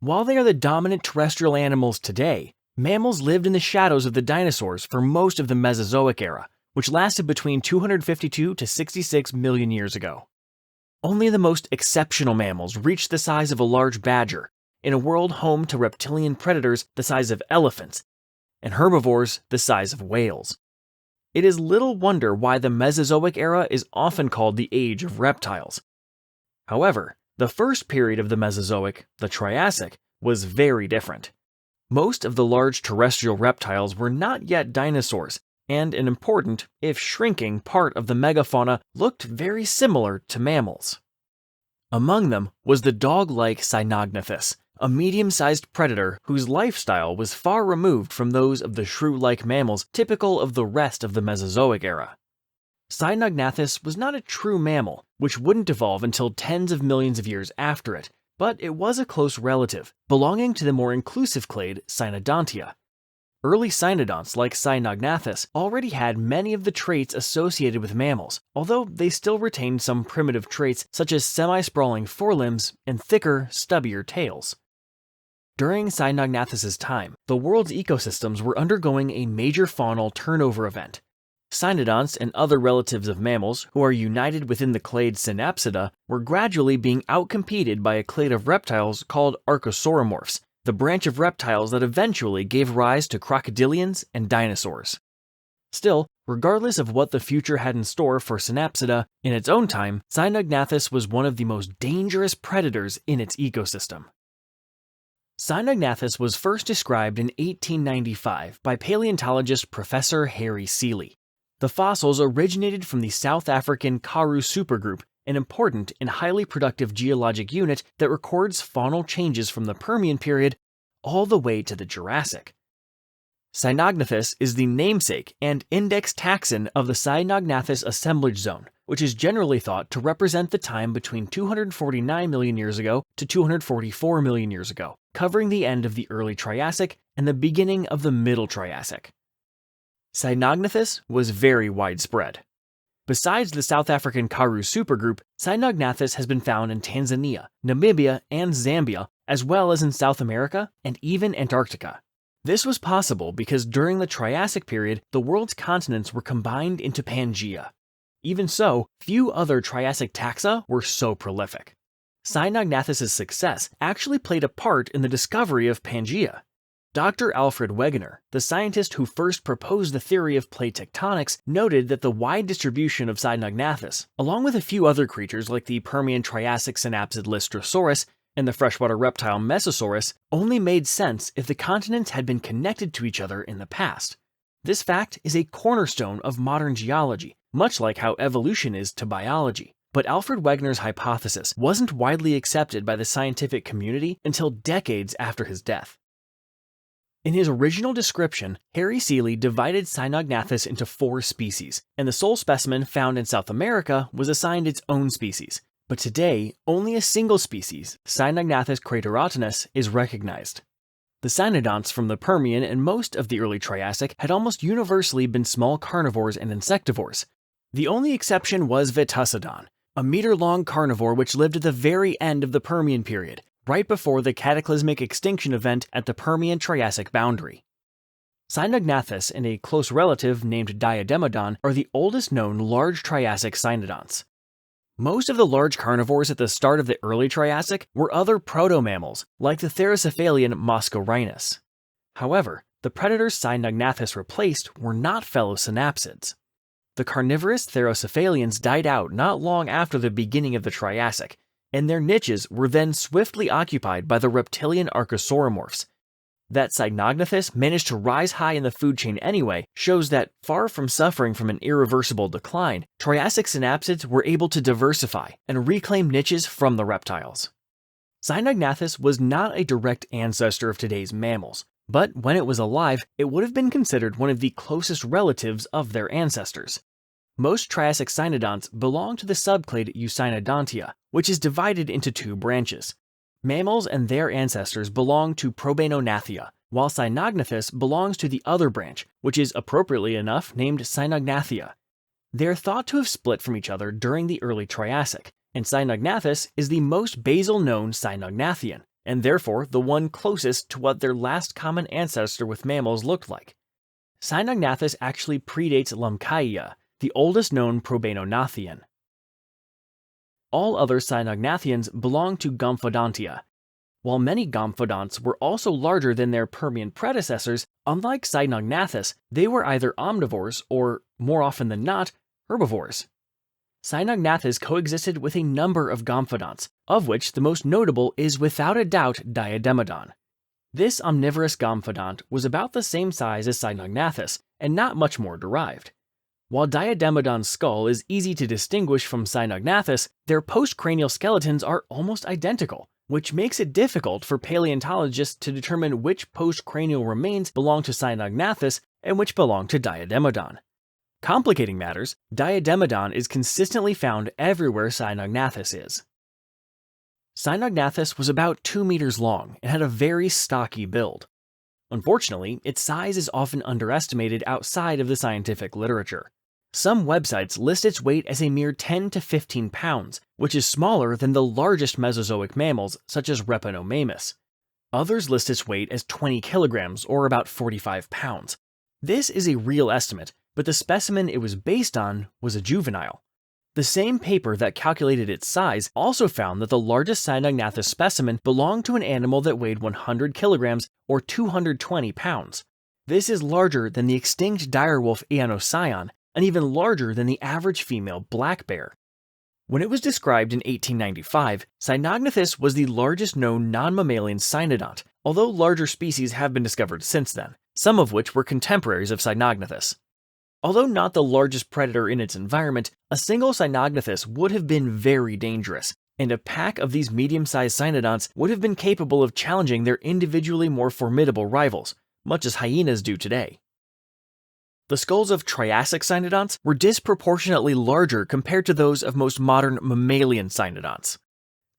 While they are the dominant terrestrial animals today, mammals lived in the shadows of the dinosaurs for most of the Mesozoic era, which lasted between 252 to 66 million years ago. Only the most exceptional mammals reached the size of a large badger, in a world home to reptilian predators the size of elephants, and herbivores the size of whales. It is little wonder why the Mesozoic era is often called the Age of Reptiles. However, the first period of the Mesozoic, the Triassic, was very different. Most of the large terrestrial reptiles were not yet dinosaurs, and an important, if shrinking, part of the megafauna looked very similar to mammals. Among them was the dog-like Cynognathus, a medium-sized predator whose lifestyle was far removed from those of the shrew-like mammals typical of the rest of the Mesozoic era. Cynognathus was not a true mammal, which wouldn't evolve until tens of millions of years after it, but it was a close relative, belonging to the more inclusive clade Cynodontia. Early cynodonts like Cynognathus already had many of the traits associated with mammals, although they still retained some primitive traits such as semi-sprawling forelimbs and thicker, stubbier tails. During Cynognathus's time, the world's ecosystems were undergoing a major faunal turnover event. Cynodonts and other relatives of mammals who are united within the clade Synapsida were gradually being outcompeted by a clade of reptiles called archosauromorphs, the branch of reptiles that eventually gave rise to crocodilians and dinosaurs. Still, regardless of what the future had in store for Synapsida, in its own time, Cynognathus was one of the most dangerous predators in its ecosystem. Cynognathus was first described in 1895 by paleontologist Professor Harry Seeley. The fossils originated from the South African Karoo Supergroup, an important and highly productive geologic unit that records faunal changes from the Permian period all the way to the Jurassic. Cynognathus is the namesake and index taxon of the Cynognathus assemblage zone, which is generally thought to represent the time between 249 million years ago to 244 million years ago, covering the end of the early Triassic and the beginning of the Middle Triassic. Cynognathus was very widespread. Besides the South African Karoo Supergroup, Cynognathus has been found in Tanzania, Namibia, and Zambia, as well as in South America and even Antarctica. This was possible because during the Triassic period, the world's continents were combined into Pangaea. Even so, few other Triassic taxa were so prolific. Cynognathus's success actually played a part in the discovery of Pangaea. Dr. Alfred Wegener, the scientist who first proposed the theory of plate tectonics, noted that the wide distribution of Cynognathus, along with a few other creatures like the Permian Triassic synapsid Lystrosaurus and the freshwater reptile Mesosaurus, only made sense if the continents had been connected to each other in the past. This fact is a cornerstone of modern geology, much like how evolution is to biology. But Alfred Wegener's hypothesis wasn't widely accepted by the scientific community until decades after his death. In his original description, Harry Seeley divided Cynognathus into 4 species, and the sole specimen found in South America was assigned its own species. But today, only a single species, Cynognathus craterotinus, is recognized. The cynodonts from the Permian and most of the early Triassic had almost universally been small carnivores and insectivores. The only exception was Vetusodon, a meter-long carnivore which lived at the very end of the Permian period, right before the cataclysmic extinction event at the Permian-Triassic boundary. Cynognathus and a close relative named Diademodon are the oldest known large Triassic cynodonts. Most of the large carnivores at the start of the early Triassic were other protomammals, like the Therocephalian Moscorhinus. However, the predators Cynognathus replaced were not fellow synapsids. The carnivorous Therocephalians died out not long after the beginning of the Triassic, and their niches were then swiftly occupied by the reptilian archosauromorphs. That Cynognathus managed to rise high in the food chain anyway shows that, far from suffering from an irreversible decline, Triassic synapsids were able to diversify and reclaim niches from the reptiles. Cynognathus was not a direct ancestor of today's mammals, but when it was alive, it would have been considered one of the closest relatives of their ancestors. Most Triassic cynodonts belong to the subclade Eucynodontia, which is divided into 2 branches. Mammals and their ancestors belong to Probenognathia, while Cynognathus belongs to the other branch, which is appropriately enough named Cynognathia. They are thought to have split from each other during the early Triassic, and Cynognathus is the most basal known Cynognathian, and therefore the one closest to what their last common ancestor with mammals looked like. Cynognathus actually predates Lumcaia, the oldest known Probaenognathian. All other Cynognathians belong to Gomphodontia. While many Gomphodonts were also larger than their Permian predecessors, unlike Cynognathus, they were either omnivores or, more often than not, herbivores. Cynognathus coexisted with a number of Gomphodonts, of which the most notable is without a doubt Diademodon. This omnivorous Gomphodont was about the same size as Cynognathus, and not much more derived. While Diademodon's skull is easy to distinguish from Cynognathus, their postcranial skeletons are almost identical, which makes it difficult for paleontologists to determine which postcranial remains belong to Cynognathus and which belong to Diademodon. Complicating matters, Diademodon is consistently found everywhere Cynognathus is. Cynognathus was about 2 meters long and had a very stocky build. Unfortunately, its size is often underestimated outside of the scientific literature. Some websites list its weight as a mere 10 to 15 pounds, which is smaller than the largest Mesozoic mammals such as Repenomamus. Others list its weight as 20 kilograms or about 45 pounds. This is a real estimate, but the specimen it was based on was a juvenile. The same paper that calculated its size also found that the largest Cynognathus specimen belonged to an animal that weighed 100 kilograms or 220 pounds. This is larger than the extinct direwolf Eonoscion, and even larger than the average female black bear. When it was described in 1895, Cynognathus was the largest known non-mammalian cynodont, although larger species have been discovered since then, some of which were contemporaries of Cynognathus. Although not the largest predator in its environment, a single Cynognathus would have been very dangerous, and a pack of these medium-sized cynodonts would have been capable of challenging their individually more formidable rivals, much as hyenas do today. The skulls of Triassic cynodonts were disproportionately larger compared to those of most modern mammalian cynodonts.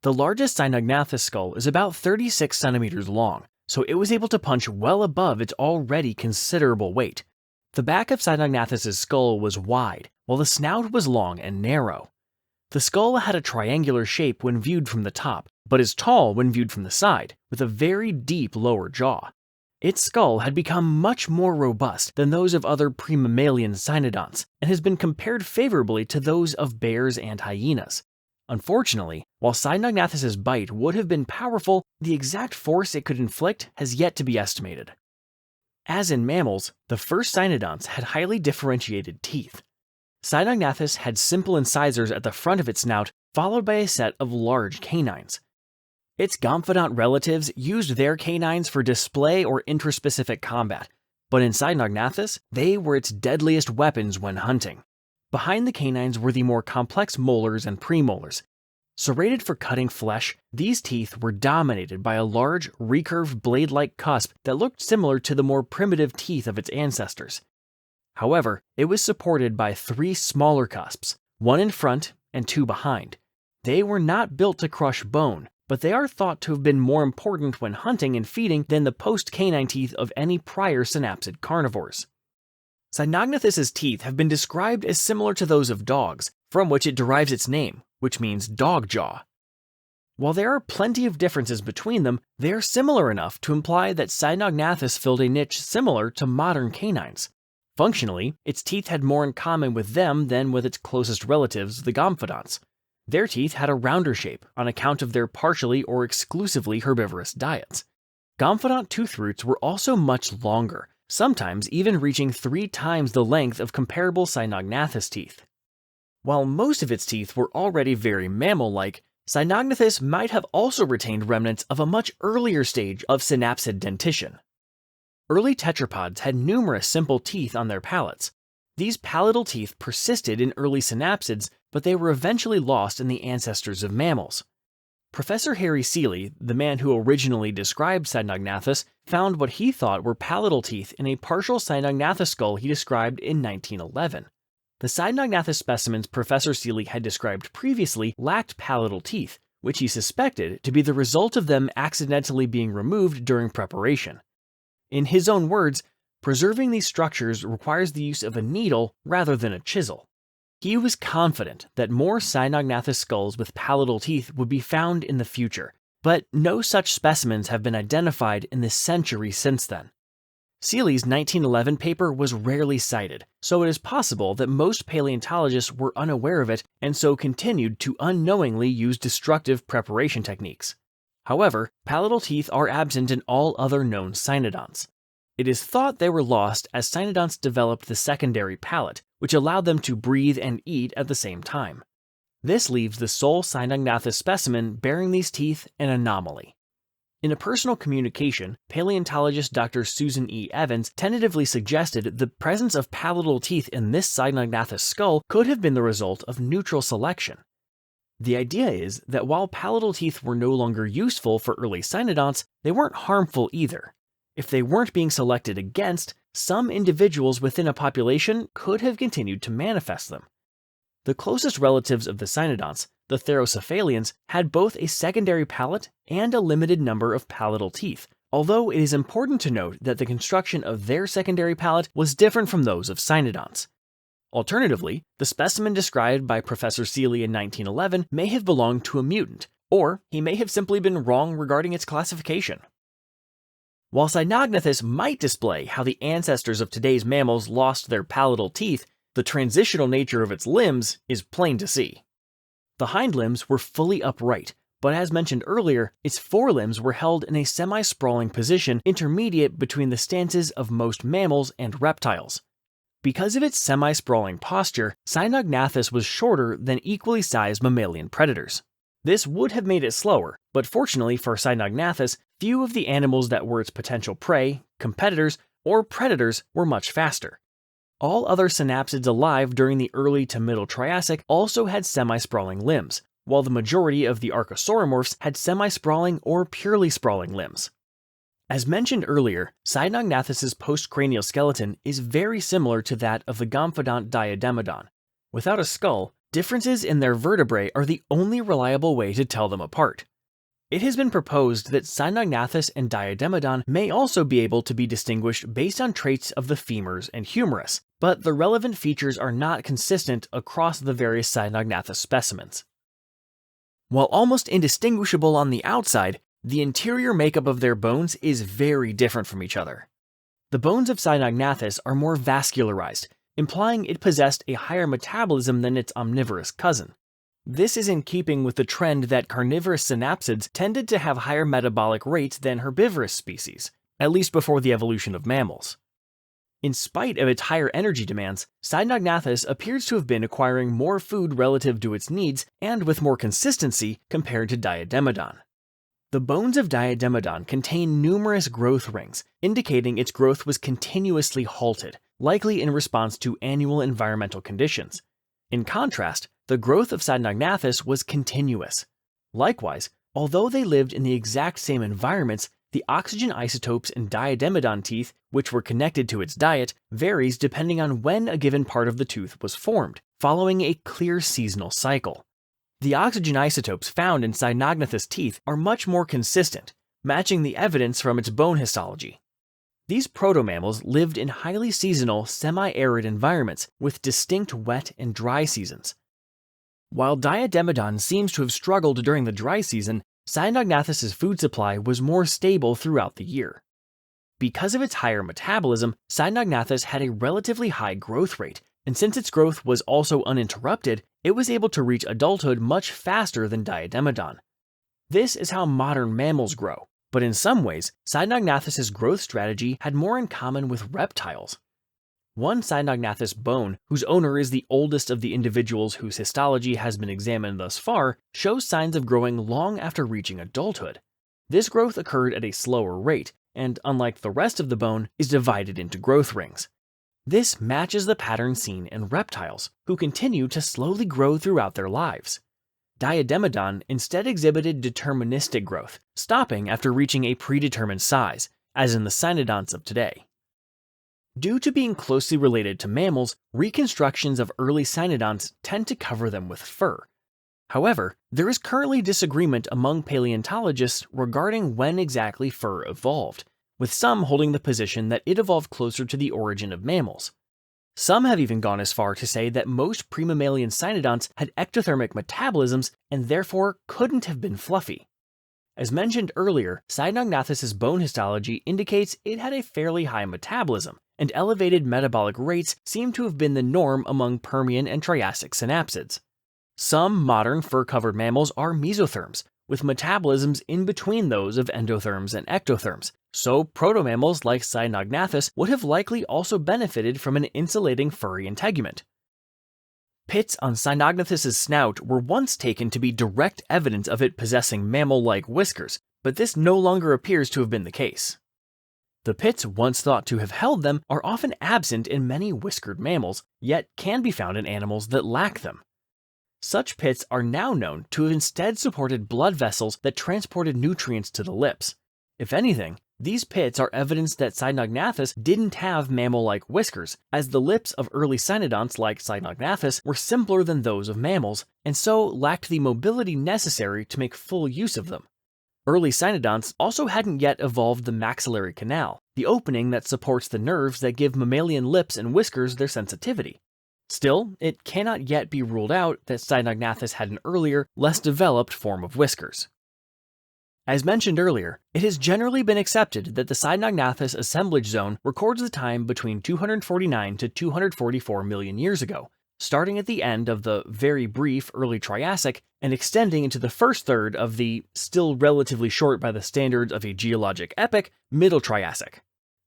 The largest Cynognathus skull is about 36 centimeters long, so it was able to punch well above its already considerable weight. The back of Cynognathus's skull was wide, while the snout was long and narrow. The skull had a triangular shape when viewed from the top, but is tall when viewed from the side, with a very deep lower jaw. Its skull had become much more robust than those of other premammalian cynodonts, and has been compared favorably to those of bears and hyenas. Unfortunately, while Cynognathus's bite would have been powerful, the exact force it could inflict has yet to be estimated. As in mammals, the first cynodonts had highly differentiated teeth. Cynognathus had simple incisors at the front of its snout, followed by a set of large canines. Its Gomphodont relatives used their canines for display or intraspecific combat, but in Cynognathus, they were its deadliest weapons when hunting. Behind the canines were the more complex molars and premolars. Serrated for cutting flesh, these teeth were dominated by a large, recurved blade-like cusp that looked similar to the more primitive teeth of its ancestors. However, it was supported by 3 smaller cusps, 1 in front and 2 behind. They were not built to crush bone, but they are thought to have been more important when hunting and feeding than the post-canine teeth of any prior synapsid carnivores. Cynognathus's teeth have been described as similar to those of dogs, from which it derives its name, which means dog jaw. While there are plenty of differences between them, they are similar enough to imply that Cynognathus filled a niche similar to modern canines. Functionally, its teeth had more in common with them than with its closest relatives, the Gomphodonts. Their teeth had a rounder shape on account of their partially or exclusively herbivorous diets. Gomphodont tooth roots were also much longer, sometimes even reaching 3 times the length of comparable Cynognathus teeth. While most of its teeth were already very mammal-like, Cynognathus might have also retained remnants of a much earlier stage of synapsid dentition. Early tetrapods had numerous simple teeth on their palates. These palatal teeth persisted in early synapsids, but they were eventually lost in the ancestors of mammals. Professor Harry Seeley, the man who originally described Cynognathus, found what he thought were palatal teeth in a partial Cynognathus skull he described in 1911. The Cynognathus specimens Professor Seeley had described previously lacked palatal teeth, which he suspected to be the result of them accidentally being removed during preparation. In his own words, preserving these structures requires the use of a needle rather than a chisel. He was confident that more Cynognathus skulls with palatal teeth would be found in the future, but no such specimens have been identified in the century since then. Seeley's 1911 paper was rarely cited, so it is possible that most paleontologists were unaware of it and so continued to unknowingly use destructive preparation techniques. However, palatal teeth are absent in all other known cynodonts. It is thought they were lost as cynodonts developed the secondary palate, which allowed them to breathe and eat at the same time. This leaves the sole Cynognathus specimen bearing these teeth an anomaly. In a personal communication, paleontologist Dr. Susan E. Evans tentatively suggested the presence of palatal teeth in this Cynognathus skull could have been the result of neutral selection. The idea is that while palatal teeth were no longer useful for early cynodonts, they weren't harmful either. If they weren't being selected against, some individuals within a population could have continued to manifest them. The closest relatives of the cynodonts, the Therocephalians, had both a secondary palate and a limited number of palatal teeth, although it is important to note that the construction of their secondary palate was different from those of cynodonts. Alternatively, the specimen described by Professor Seeley in 1911 may have belonged to a mutant, or he may have simply been wrong regarding its classification. While Cynognathus might display how the ancestors of today's mammals lost their palatal teeth, the transitional nature of its limbs is plain to see. The hind limbs were fully upright, but as mentioned earlier, its forelimbs were held in a semi-sprawling position intermediate between the stances of most mammals and reptiles. Because of its semi-sprawling posture, Cynognathus was shorter than equally sized mammalian predators. This would have made it slower, but fortunately for Cynognathus, few of the animals that were its potential prey, competitors, or predators were much faster. All other synapsids alive during the early to Middle Triassic also had semi-sprawling limbs, while the majority of the Archosauromorphs had semi-sprawling or purely sprawling limbs. As mentioned earlier, Cynognathus's postcranial skeleton is very similar to that of the Gomphodont Diademodon. Without a skull, differences in their vertebrae are the only reliable way to tell them apart. It has been proposed that Cynognathus and Diademodon may also be able to be distinguished based on traits of the femurs and humerus, but the relevant features are not consistent across the various Cynognathus specimens. While almost indistinguishable on the outside, the interior makeup of their bones is very different from each other. The bones of Cynognathus are more vascularized, implying it possessed a higher metabolism than its omnivorous cousin. This is in keeping with the trend that carnivorous synapsids tended to have higher metabolic rates than herbivorous species, at least before the evolution of mammals. In spite of its higher energy demands, Cynognathus appears to have been acquiring more food relative to its needs and with more consistency compared to Diademodon. The bones of Diademodon contain numerous growth rings, indicating its growth was continuously halted, likely in response to annual environmental conditions. In contrast, the growth of Cynognathus was continuous. Likewise, although they lived in the exact same environments, the oxygen isotopes in Diademodon teeth, which were connected to its diet, varies depending on when a given part of the tooth was formed, following a clear seasonal cycle. The oxygen isotopes found in Cynognathus teeth are much more consistent, matching the evidence from its bone histology. These protomammals lived in highly seasonal, semi-arid environments with distinct wet and dry seasons. While Diademodon seems to have struggled during the dry season, Cynognathus's food supply was more stable throughout the year. Because of its higher metabolism, Cynognathus had a relatively high growth rate, and since its growth was also uninterrupted, it was able to reach adulthood much faster than Diademodon. This is how modern mammals grow, but in some ways, Cynognathus's growth strategy had more in common with reptiles. One Cynognathus bone, whose owner is the oldest of the individuals whose histology has been examined thus far, shows signs of growing long after reaching adulthood. This growth occurred at a slower rate, and unlike the rest of the bone, is divided into growth rings. This matches the pattern seen in reptiles, who continue to slowly grow throughout their lives. Diademodon instead exhibited deterministic growth, stopping after reaching a predetermined size, as in the cynodonts of today. Due to being closely related to mammals, reconstructions of early cynodonts tend to cover them with fur. However, there is currently disagreement among paleontologists regarding when exactly fur evolved, with some holding the position that it evolved closer to the origin of mammals. Some have even gone as far to say that most premammalian cynodonts had ectothermic metabolisms and therefore couldn't have been fluffy. As mentioned earlier, Cynognathus's bone histology indicates it had a fairly high metabolism, and elevated metabolic rates seem to have been the norm among Permian and Triassic synapsids. Some modern fur-covered mammals are mesotherms, with metabolisms in between those of endotherms and ectotherms, so protomammals like Cynognathus would have likely also benefited from an insulating furry integument. Pits on Cynognathus's snout were once taken to be direct evidence of it possessing mammal-like whiskers, but this no longer appears to have been the case. The pits once thought to have held them are often absent in many whiskered mammals, yet can be found in animals that lack them. Such pits are now known to have instead supported blood vessels that transported nutrients to the lips. If anything, these pits are evidence that Cynognathus didn't have mammal-like whiskers, as the lips of early cynodonts like Cynognathus were simpler than those of mammals, and so lacked the mobility necessary to make full use of them. Early cynodonts also hadn't yet evolved the maxillary canal, the opening that supports the nerves that give mammalian lips and whiskers their sensitivity. Still, it cannot yet be ruled out that Cynognathus had an earlier, less developed form of whiskers. As mentioned earlier, it has generally been accepted that the Cynognathus assemblage zone records the time between 249 to 244 million years ago, starting at the end of the very brief early Triassic and extending into the first third of the, still relatively short by the standards of a geologic epoch, Middle Triassic.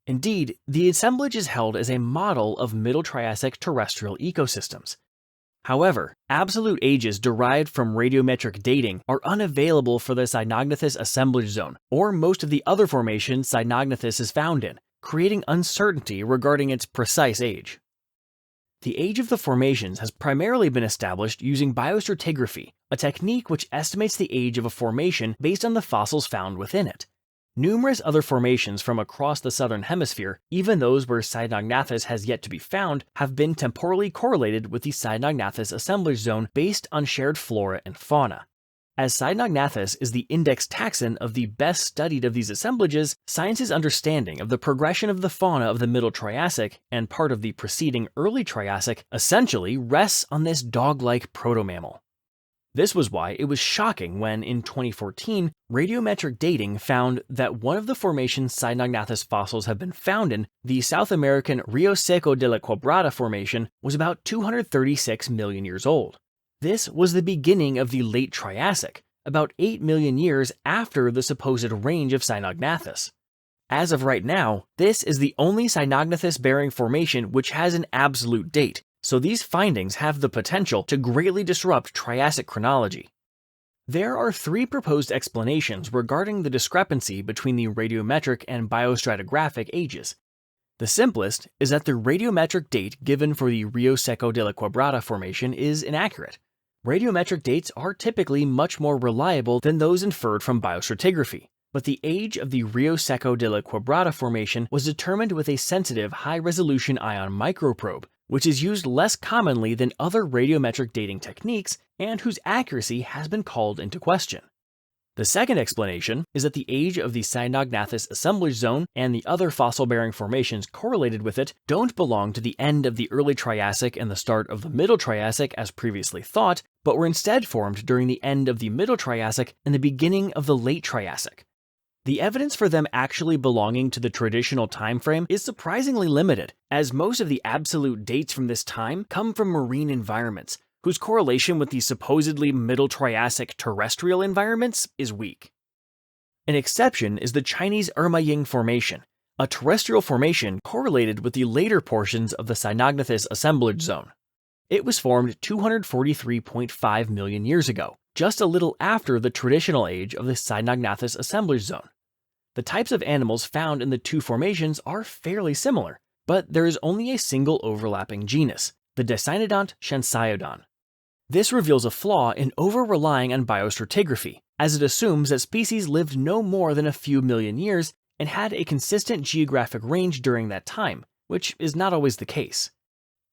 Indeed, the assemblage is held as a model of Middle Triassic terrestrial ecosystems. However, absolute ages derived from radiometric dating are unavailable for the Cynognathus assemblage zone, or most of the other formations Cynognathus is found in, creating uncertainty regarding its precise age. The age of the formations has primarily been established using biostratigraphy, a technique which estimates the age of a formation based on the fossils found within it. Numerous other formations from across the southern hemisphere, even those where Cynognathus has yet to be found, have been temporally correlated with the Cynognathus assemblage zone based on shared flora and fauna. As Cynognathus is the index taxon of the best studied of these assemblages, science's understanding of the progression of the fauna of the Middle Triassic and part of the preceding Early Triassic essentially rests on this dog-like protomammal. This was why it was shocking when, in 2014, radiometric dating found that one of the formations Cynognathus fossils have been found in, the South American Rio Seco de la Quebrada formation, was about 236 million years old. This was the beginning of the Late Triassic, about 8 million years after the supposed range of Cynognathus. As of right now, this is the only Cynognathus-bearing formation which has an absolute date, so these findings have the potential to greatly disrupt Triassic chronology. There are three proposed explanations regarding the discrepancy between the radiometric and biostratigraphic ages. The simplest is that the radiometric date given for the Rio Seco de la Quebrada formation is inaccurate. Radiometric dates are typically much more reliable than those inferred from biostratigraphy, but the age of the Rio Seco de la Quebrada formation was determined with a sensitive high-resolution ion microprobe, which is used less commonly than other radiometric dating techniques and whose accuracy has been called into question. The second explanation is that the age of the Cynognathus assemblage zone and the other fossil-bearing formations correlated with it don't belong to the end of the early Triassic and the start of the Middle Triassic as previously thought, but were instead formed during the end of the Middle Triassic and the beginning of the Late Triassic. The evidence for them actually belonging to the traditional time frame is surprisingly limited, as most of the absolute dates from this time come from marine environments, whose correlation with the supposedly Middle Triassic terrestrial environments is weak. An exception is the Chinese Ermaying Formation, a terrestrial formation correlated with the later portions of the Cynognathus assemblage zone. It was formed 243.5 million years ago, just a little after the traditional age of the Cynognathus assemblage zone. The types of animals found in the two formations are fairly similar, but there is only a single overlapping genus, the Cynodont Cynodont. This reveals a flaw in over-relying on biostratigraphy, as it assumes that species lived no more than a few million years and had a consistent geographic range during that time, which is not always the case.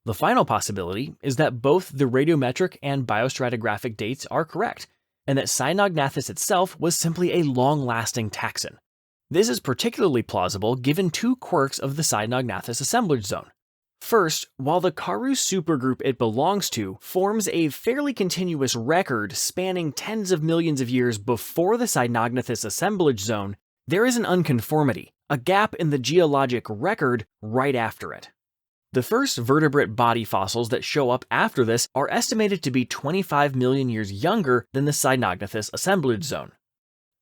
The final possibility is that both the radiometric and biostratigraphic dates are correct, and that Cynognathus itself was simply a long-lasting taxon. This is particularly plausible given two quirks of the Cynognathus assemblage zone. First, while the Karoo supergroup it belongs to forms a fairly continuous record spanning tens of millions of years before the Cynognathus assemblage zone, there is an unconformity, a gap in the geologic record right after it. The first vertebrate body fossils that show up after this are estimated to be 25 million years younger than the Cynognathus assemblage zone.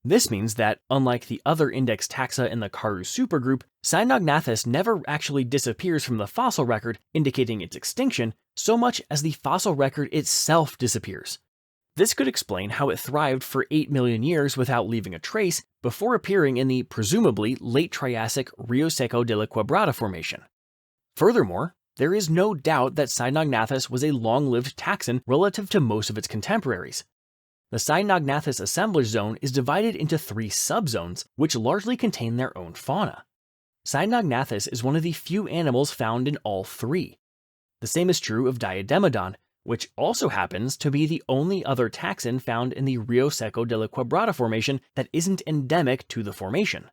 This means that, unlike the other index taxa in the Karoo supergroup, Cynognathus never actually disappears from the fossil record, indicating its extinction, so much as the fossil record itself disappears. This could explain how it thrived for 8 million years without leaving a trace before appearing in the presumably Late Triassic Rio Seco de la Quebrada formation. Furthermore, there is no doubt that Cynognathus was a long-lived taxon relative to most of its contemporaries. The Cynognathus assemblage zone is divided into 3 subzones, which largely contain their own fauna. Cynognathus is one of the few animals found in all 3. The same is true of Diademodon, which also happens to be the only other taxon found in the Rio Seco de la Quebrada formation that isn't endemic to the formation.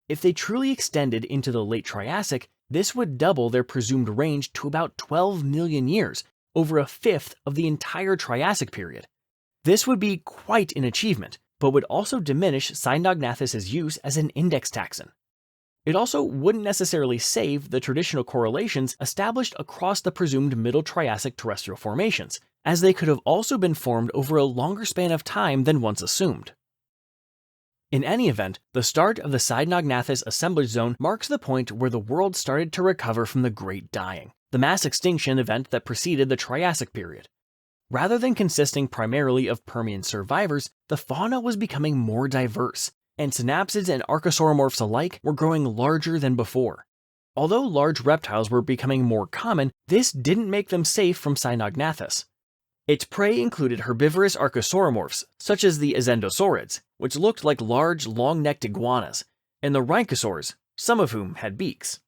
If they truly extended into the Late Triassic, this would double their presumed range to about 12 million years, over a fifth of the entire Triassic period. This would be quite an achievement, but would also diminish Cynognathus's use as an index taxon. It also wouldn't necessarily save the traditional correlations established across the presumed Middle Triassic terrestrial formations, as they could have also been formed over a longer span of time than once assumed. In any event, the start of the Cynognathus assemblage zone marks the point where the world started to recover from the Great Dying, the mass extinction event that preceded the Triassic period. Rather than consisting primarily of Permian survivors, the fauna was becoming more diverse, and synapsids and archosauromorphs alike were growing larger than before. Although large reptiles were becoming more common, this didn't make them safe from Cynognathus. Its prey included herbivorous archosauromorphs, such as the Azendosaurids, which looked like large, long-necked iguanas, and the rhynchosaurs, some of whom had beaks.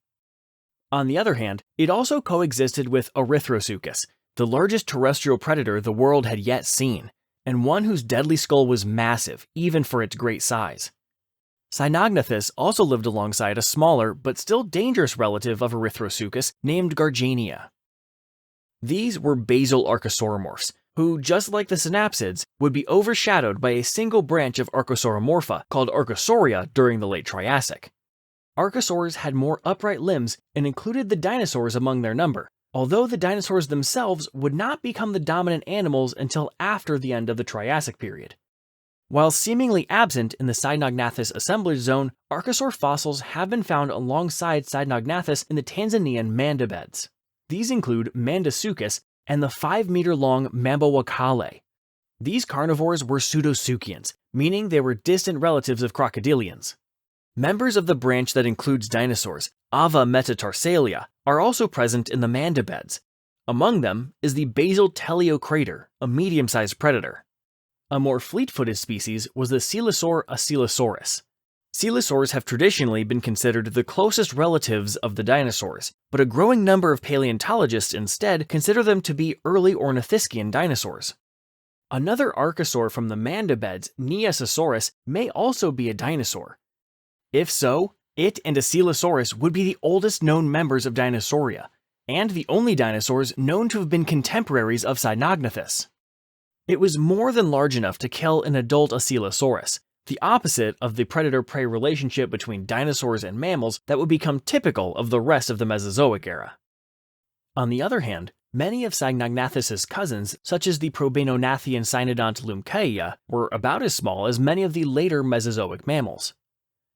On the other hand, it also coexisted with Erythrosuchus, the largest terrestrial predator the world had yet seen, and one whose deadly skull was massive, even for its great size. Cynognathus also lived alongside a smaller but still dangerous relative of Erythrosuchus named Gargania. These were basal archosauromorphs, who, just like the synapsids, would be overshadowed by a single branch of Archosauromorpha called Archosauria during the Late Triassic. Archosaurs had more upright limbs and included the dinosaurs among their number, although the dinosaurs themselves would not become the dominant animals until after the end of the Triassic period. While seemingly absent in the Cynognathus assemblage zone, archosaur fossils have been found alongside Cynognathus in the Tanzanian manda beds. These include Mandasuchus and the 5-meter-long Mambawakale. These carnivores were pseudosuchians, meaning they were distant relatives of crocodilians. Members of the branch that includes dinosaurs, Ava metatarsalia, are also present in the manda beds. Among them is the basal teleocrator, a medium-sized predator. A more fleet-footed species was the Coelosaur acilosaurus. Coelosaurs have traditionally been considered the closest relatives of the dinosaurs, but a growing number of paleontologists instead consider them to be early Ornithischian dinosaurs. Another archosaur from the manda beds, Neosasaurus, may also be a dinosaur. If so, it and a Coelosaurus would be the oldest known members of Dinosauria, and the only dinosaurs known to have been contemporaries of Cynognathus. It was more than large enough to kill an adult Coelosaurus, the opposite of the predator-prey relationship between dinosaurs and mammals that would become typical of the rest of the Mesozoic era. On the other hand, many of Cynognathus's cousins, such as the Probenonathian Cynodont lumcaea, were about as small as many of the later Mesozoic mammals.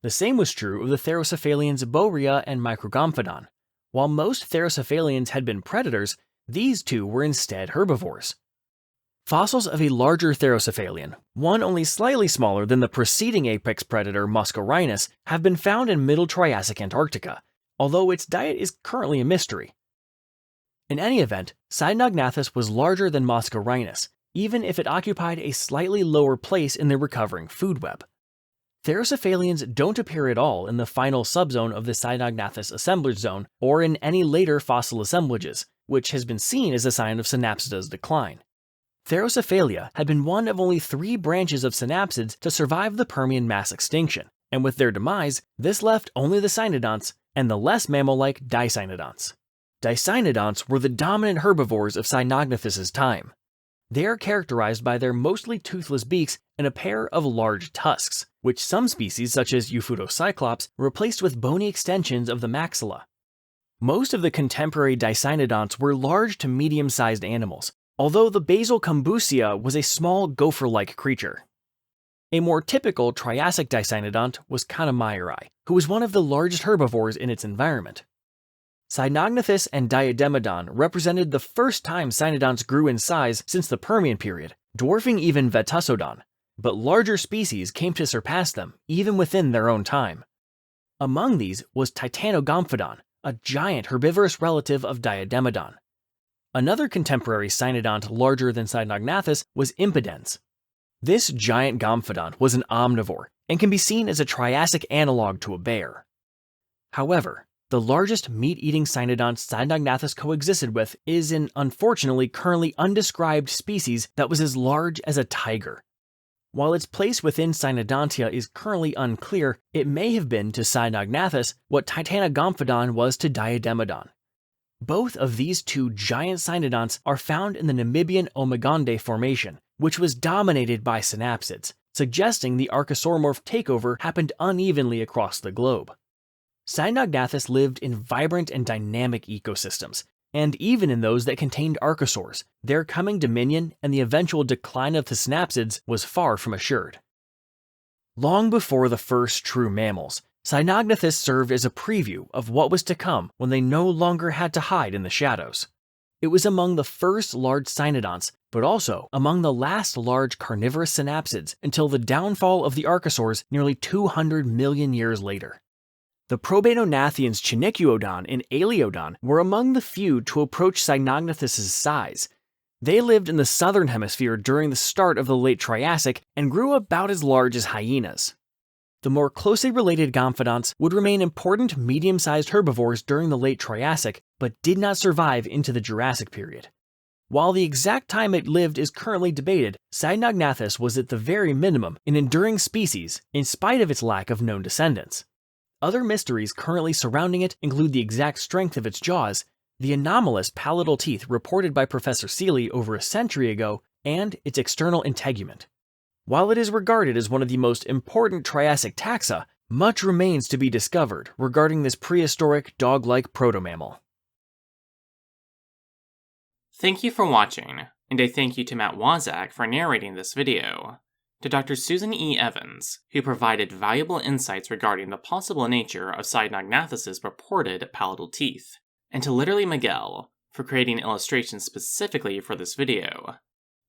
The same was true of the Therocephalians Borea and Microgomphidon. While most Therocephalians had been predators, these two were instead herbivores. Fossils of a larger Therocephalian, one only slightly smaller than the preceding apex predator Muscarines, have been found in Middle Triassic Antarctica, although its diet is currently a mystery. In any event, Cynognathus was larger than Muscarines, even if it occupied a slightly lower place in the recovering food web. Therocephalians don't appear at all in the final subzone of the Cynognathus assemblage zone or in any later fossil assemblages, which has been seen as a sign of Synapsida's decline. Therocephalia had been one of only 3 branches of synapsids to survive the Permian mass extinction, and with their demise, this left only the cynodonts and the less mammal-like dicynodonts. Dicynodonts were the dominant herbivores of Cynognathus's time. They are characterized by their mostly toothless beaks and a pair of large tusks, which some species such as Euphutocyclops replaced with bony extensions of the maxilla. Most of the contemporary Dicynodonts were large to medium-sized animals, although the basal Combusia was a small gopher-like creature. A more typical Triassic Dicynodont was Carnivore, who was one of the largest herbivores in its environment. Cynognathus and Diademodon represented the first time cynodonts grew in size since the Permian period, dwarfing even Vetusodon, but larger species came to surpass them even within their own time. Among these was Titanogomphodon, a giant herbivorous relative of Diademodon. Another contemporary cynodont larger than Cynognathus was Impedens. This giant gomphodon was an omnivore and can be seen as a Triassic analog to a bear. However, the largest meat-eating cynodont Cynognathus coexisted with is an unfortunately currently undescribed species that was as large as a tiger. While its place within Cynodontia is currently unclear, it may have been to Cynognathus what Titanogomphodon was to Diademodon. Both of these two giant cynodonts are found in the Namibian Omegonde Formation, which was dominated by synapsids, suggesting the archosauromorph takeover happened unevenly across the globe. Cynognathus lived in vibrant and dynamic ecosystems, and even in those that contained archosaurs, their coming dominion and the eventual decline of the synapsids was far from assured. Long before the first true mammals, Cynognathus served as a preview of what was to come when they no longer had to hide in the shadows. It was among the first large cynodonts, but also among the last large carnivorous synapsids until the downfall of the archosaurs nearly 200 million years later. The Probanonathians Chinicuodon and Aleodon were among the few to approach Cynognathus's size. They lived in the southern hemisphere during the start of the Late Triassic and grew about as large as hyenas. The more closely related gomphodonts would remain important medium-sized herbivores during the Late Triassic, but did not survive into the Jurassic period. While the exact time it lived is currently debated, Cynognathus was at the very minimum an enduring species in spite of its lack of known descendants. Other mysteries currently surrounding it include the exact strength of its jaws, the anomalous palatal teeth reported by Professor Seeley over a century ago, and its external integument. While it is regarded as one of the most important Triassic taxa, much remains to be discovered regarding this prehistoric dog-like protomammal. Thank you for watching, and a thank you to Matt Waszak for narrating this video. To Dr. Susan E. Evans, who provided valuable insights regarding the possible nature of Cynognathus's purported palatal teeth, and to Literally Miguel for creating illustrations specifically for this video.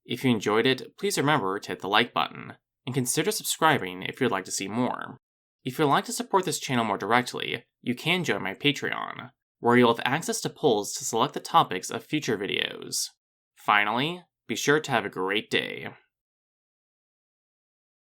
If you enjoyed it, please remember to hit the like button, and consider subscribing if you'd like to see more. If you'd like to support this channel more directly, you can join my Patreon, where you'll have access to polls to select the topics of future videos. Finally, be sure to have a great day.